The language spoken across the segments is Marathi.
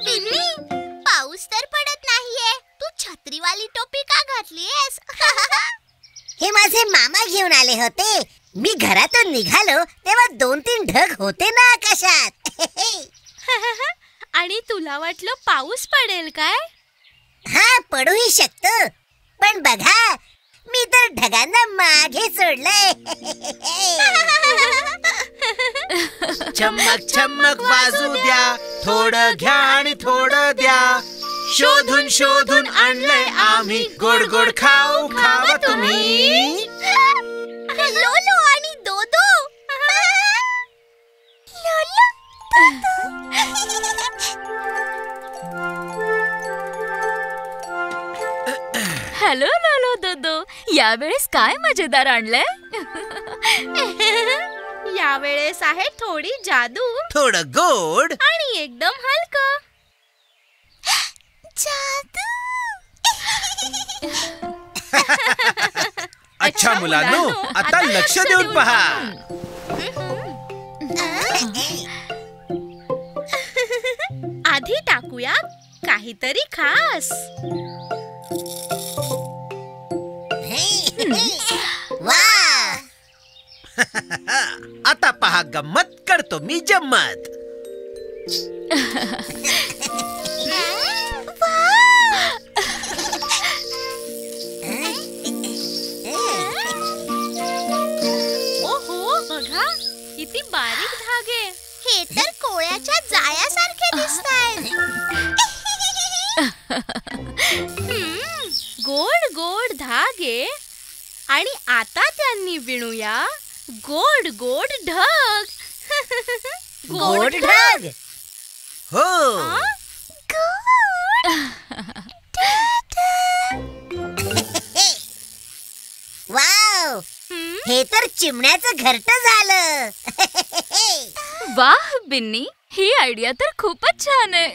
बिन्नी, पाऊस तर पडत नाहीये. तू छत्रीवाली टोपी का घातलीयस? हे माझे मामा घेऊन आले होते. मी घरातून निघालो तेव्हा 2-3 ढग होते ना आकाशात. आणि तुला वाटलं पाऊस पडेल काय? हा, पडूही शकतो. पण बघा, मी तर ढगांना मागे सोडलंय. चमक चमक वाजू द्या, थोडं घ्या आणि थोडं द्या. शोधून शोधून आणलंय आम्ही, गोड गोड खाऊ खावा तुम्ही. लोलो आणि दोदो. लोलो, हॅलो लोलो दोदो, यावेळेस काय मजेदार आणलंय? यावेळेस आहे थोडी जादू, थोडं गोड आणि एकदम हलकं. जादू. अच्छा मुलांनो, आता लक्ष देऊन पहा. आधी टाकूया काहीतरी खास. वा, आता पहा गंमत करतो मी जम्मत. ओहो, बघा किती बारीक धागे. हे तर कोळ्याच्या जाळ्यासारखे दिसतायत. गोड गोड धागे. आणि आता त्यांनी विणूया गोड गोड ढग. गोड ढग. हो, वाव, हे तर चिमण्याचं घरटं झालं. वाह बिन्नी, ही आयडिया तर खूपच छान आहे.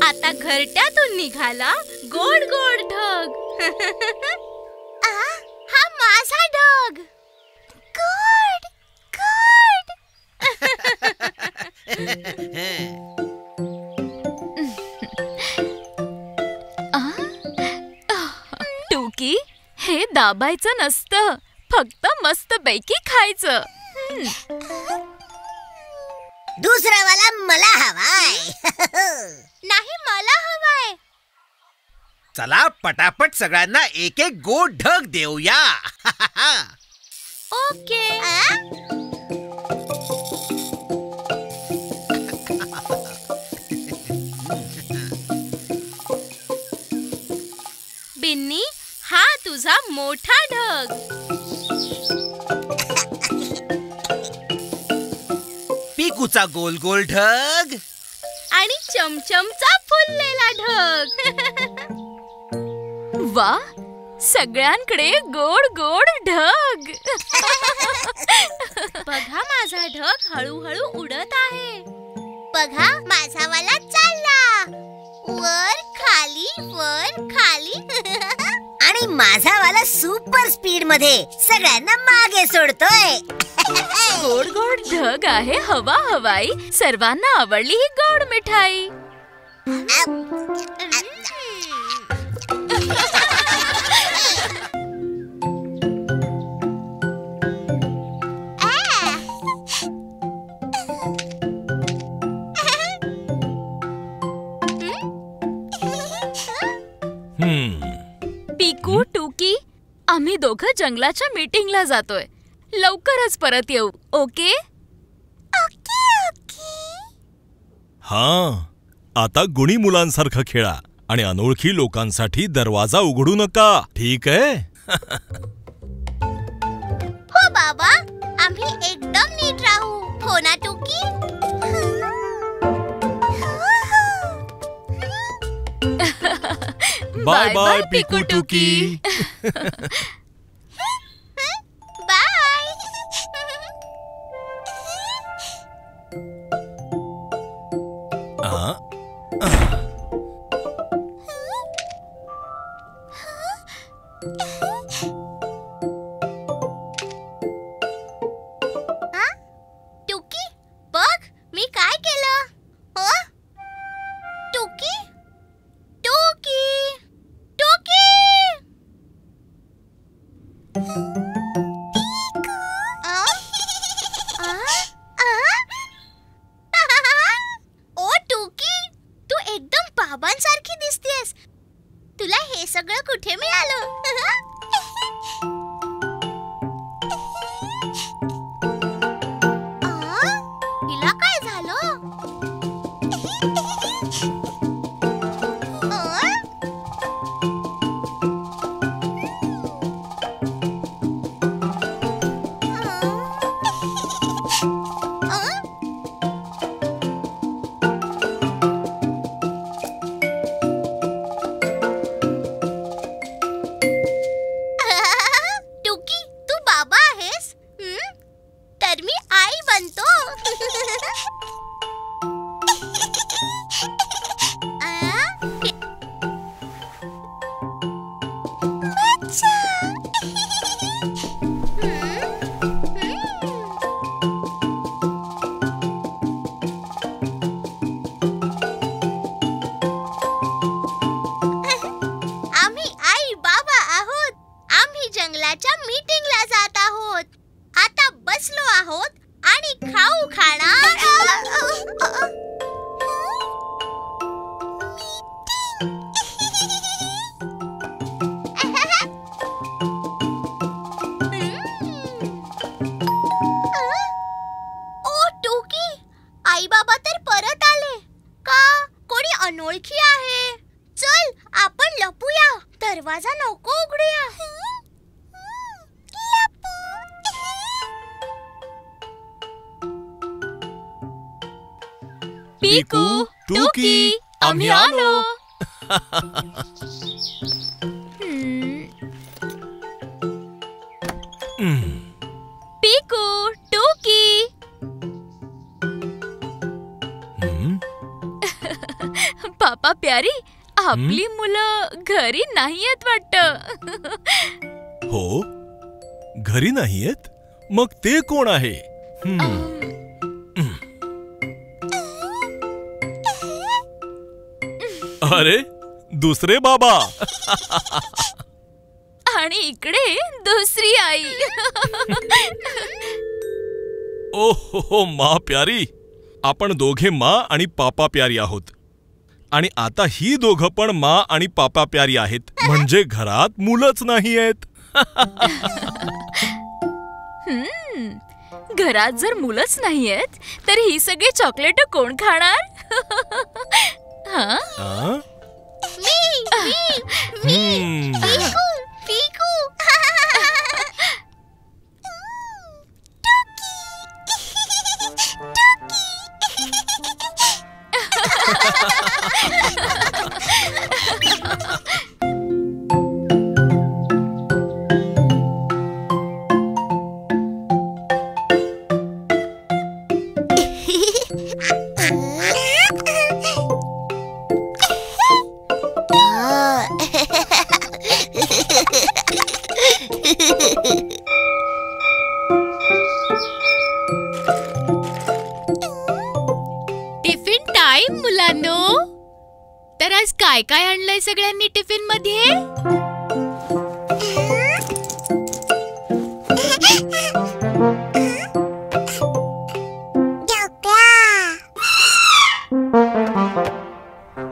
आता घरट्यातून निघाला गोड गोड ढग. हा माझा ढग. गोड गोड. टुकी, हे दाबायचं नसतं, फक्त मस्तपैकी खायचं. दुसरा वाला मला हवाय. नाही, मला हवाय. चला पटापट सगळ्यांना एक एक गोड ढग देऊया. ओके. बिन्नी, हा तुझा मोठा ढग. पिकूचा गोल गोल ढग. आणि चमचमचा फुललेला ढग. वा, सगळ्यांकडे गोड गोड ढग. बघा, माझा ढग हळूहळू उडत आहे. बघा, माझा वाला चालला वर खाली वर खाली. आणि माझा वाला सुपर स्पीड मध्ये सगळ्यांना मागे सोडतोय. गोड गोड ढग आहे हवा हवाई, सर्वांना आवडली ही गोड मिठाई. पिकू, टुकी, आम्ही दोघं जंगलाच्या मीटिंगला जातोय. लवकरच परत येऊ. ओके? हां, आता गुणी मुलांसारखं खेळा आणि अनोळखी लोकांसाठी दरवाजा उघडू नका, ठीक आहे? हो बाबा, आम्ही एकदम नीट राहू. हो ना टुकी? बाय बाय पिकू टुकी. बाय. बनतो. आम्ही आई बाबा आहोत. आम्ही जंगलाच्या मीटिंगला जात आहोत. आता बसलो आहोत आणि खाऊ खाणार. ओ टुकी, आई बाबा तर परत आले का? कोणी अनोळखी आहे? चल आपण लपूया. दरवाजा नको उघडूया. पिकू, टुकी, आम्ही आलो. पिकू, टुकी. पापा प्यारी, आपली मुलं घरी नाहीयेत वाटतं. हो, घरी नाहीयेत? मग ते कोण आहे? अरे, दुसरे बाबा. आणि इकडे दुसरी आई. ओहो मा प्यारी, आपण दोघे मा आणि पापा प्यारी आहोत. आणि आता ही दोघं पण मा आणि पापा प्यारी आहेत. म्हणजे घरात मुलंच नाही आहेत. घरात जर मुलंच नाहीयेत तर ही सगळी चॉकलेट कोण खाणार? पिकू, पिकू. टिफिन टाइम मुलांनो. तर आज काय काय आणलंय सगळ्यांनी टिफिन मध्ये?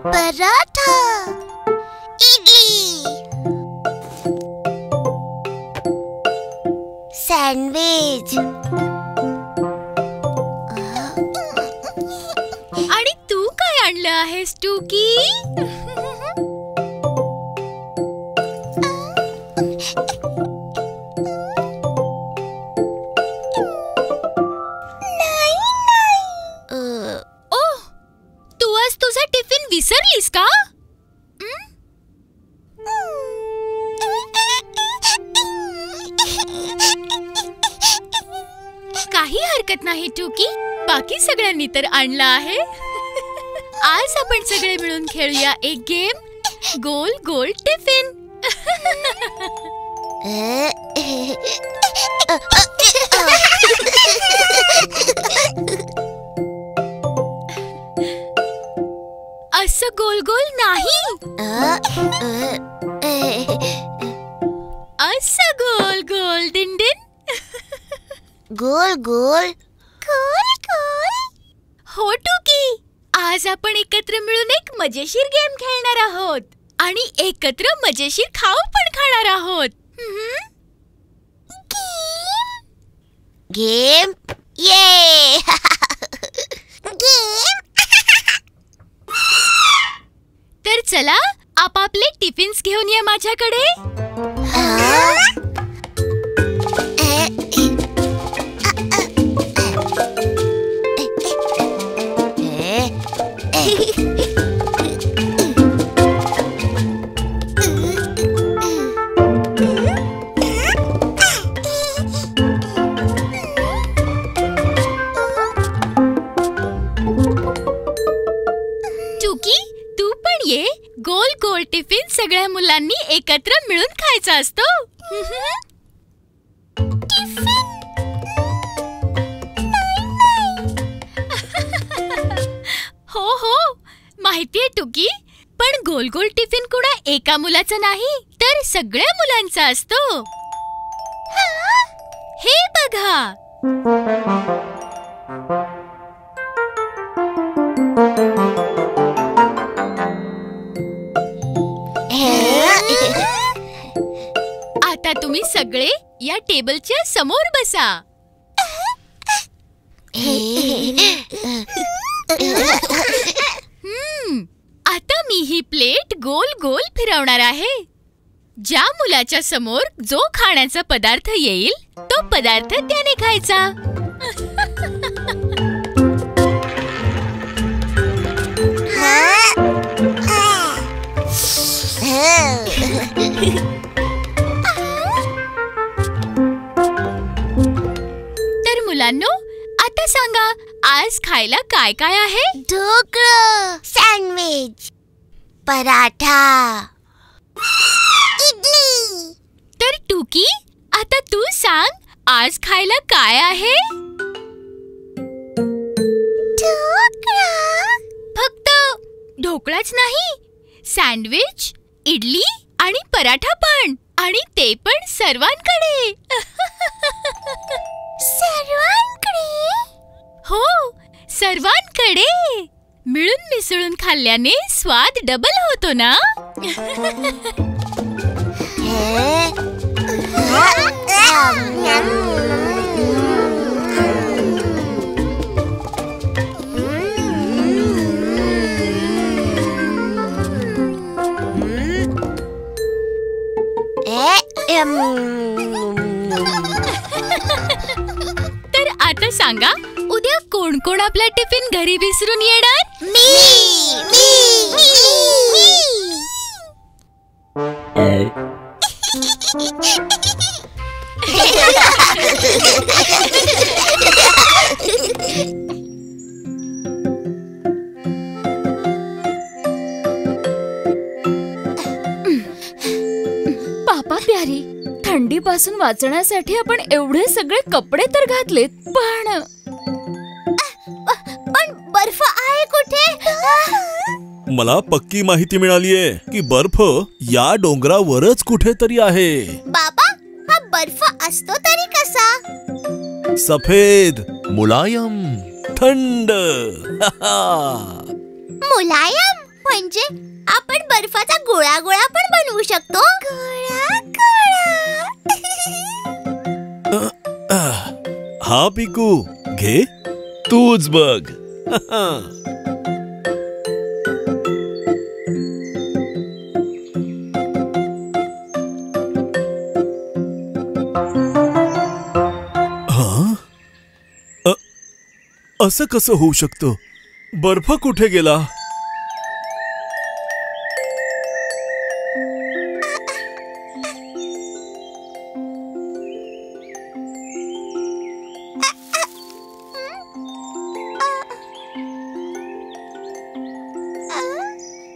पराठा, इडली, सँडविच. आणि तू काय आणलं आहेस टुकी? ओह, तू आज तुझा टिफिन विसरलीस का? काही हरकत नाही टुकी, बाकी सगळ्यांनी तर आणला आहे. आज आपण सगळे मिळून खेळूया एक गेम, गोल गोल टिफिन. असं गोल गोल नाही, असं गोल गोल दिनदिन. गोल गोल गोल गोल. हो टुकी, आज आपण एकत्र मिळून एक मजेशीर गेम खेळणार आहोत आणि एकत्र मजेशीर खाऊ पण खाणार आहोत. गेम, ये. गेम. तर चला आपापले टिफिन्स घेऊन या माझ्याकडे. टिफिन सगळ्या मुलांनी एकत्र मिळून खायचा असतो. हो हो माहितीये टुकी, पण गोल गोल टिफिन कुणा एका मुलाचा नाही तर सगळ्या मुलांचा असतो. हे बघा. आता तुम्ही सगळे या टेबलच्या समोर बसा. आता मी ही प्लेट गोल गोल फिरवणार आहे. ज्या मुलाच्या समोर जो खाण्याचा पदार्थ येईल तो पदार्थ त्याने खायचा. तर मुलांनो, आता सांगा आज खायला काय काय आहे? ढोकळा, सँडविच, पराठा, इडली. तर टुकी, आता तू सांग आज खायला काय आहे? ढोकळा. फक्त ढोकळाच नाही, सँडविच, इडली आणि पराठा पण, आणि ते पण सर्वांकडे. सर्वांकडे? हो, सर्वांकडे. मिळून मिसळून खाल्ल्याने स्वाद डबल होतो ना. तर आता सांगा, उद्या कोण कोण आपला टिफिन घरी विसरून येणार? पापा प्यारी, थंडीपासून वाचण्यासाठी आपण एवढे सगळे कपडे तर घातलेत, पण बर्फ आहे कुठे? मला पक्की माहिती मिळालीये की बर्फ या डोंगरावरच कुठेतरी आहे. बाबा, हा बर्फ असतो तरी कसा? सफेद, मुलायम, थंड. मुलायम म्हणजे आपण बर्फाचा गोळा गोळा पण बनवू शकतो. हा पिकू, घे तूच बघ. असं कसं होऊ शकतं? बर्फ कुठे गेला?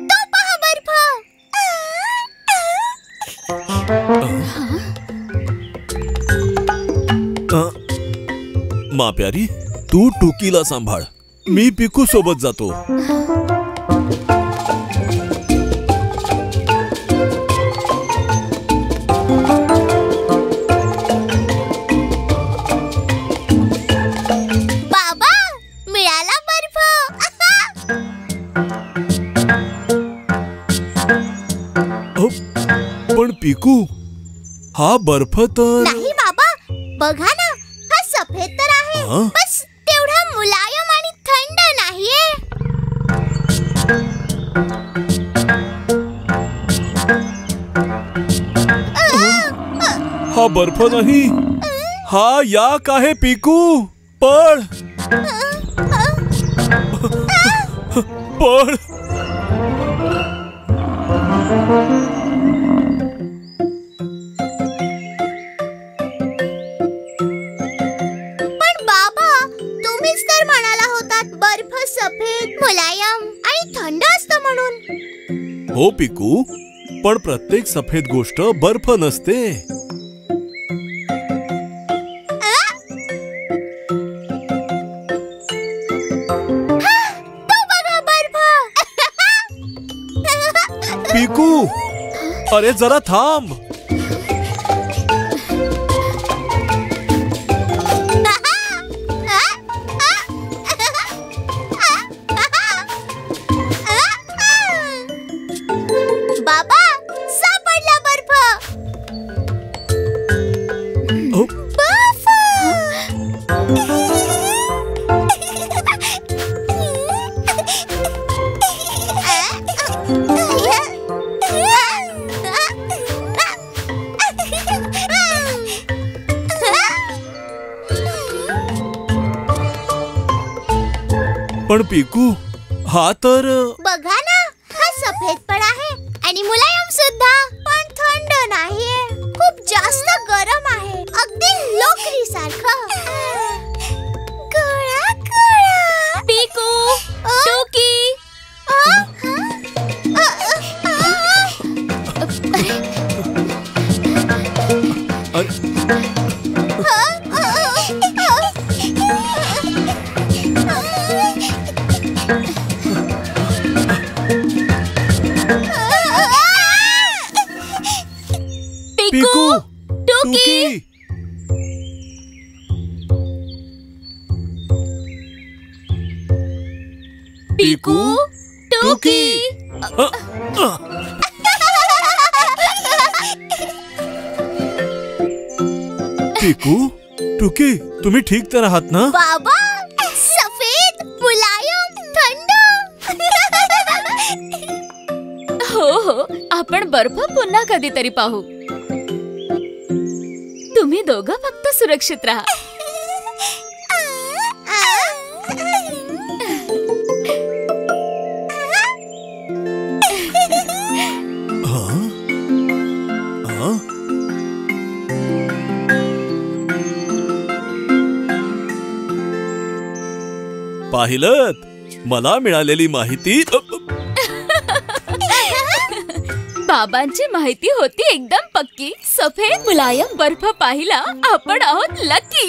तो पहा बर्फ. मा प्यारी, तू टुकीला सांभाळ, मी पिकू सोबत जातो. बाबा, मिळाला बर्फ. पण पिकू, हा बर्फ तर नाही बाबा, बघा ना, हा सफेद तर आहे, हं? बस तेवढा मुलायम आणि थंड नाहीये. हा बर्फ नाही, हा याक आहे पिकू. पळ पळ. पण बाबा, तुम्हीच तर म्हणाला होतात बर्फ सफेद, मुलायम आणि थंड असतं म्हणून. हो पिकू, पण प्रत्येक सफेद गोष्ट बर्फ नसते. तो बघा बर्फ. पिकू, अरे जरा थांब. बाबा, सापडला बर्फ. अहो, बर्फ. पण पिकू, हा तर बघा ना, हा सफेद पण आहे आणि मुलायम सुद्धा, पण थंड नाहीये. खूप जास्त गरम आहे, अगदी लोकरी सारखं. गोळा गोळा. पिकू, टोकी. पिकू, टोकी. पिकू, टोकी. पिकू, टुकी, तुम्ही ठीक तर आहात ना? बाबा, सफेद, मुलायम, थंड. हो हो, आपण बर्फ पुन्हा कधीतरी पाहू. तुम्ही दोघं फक्त सुरक्षित राहा. पाहिलत, मला मिळालेली माहिती. बाबांची माहिती होती एकदम पक्की. सफेद मुलायम बर्फ पाहिला, आपण आहोत लकी.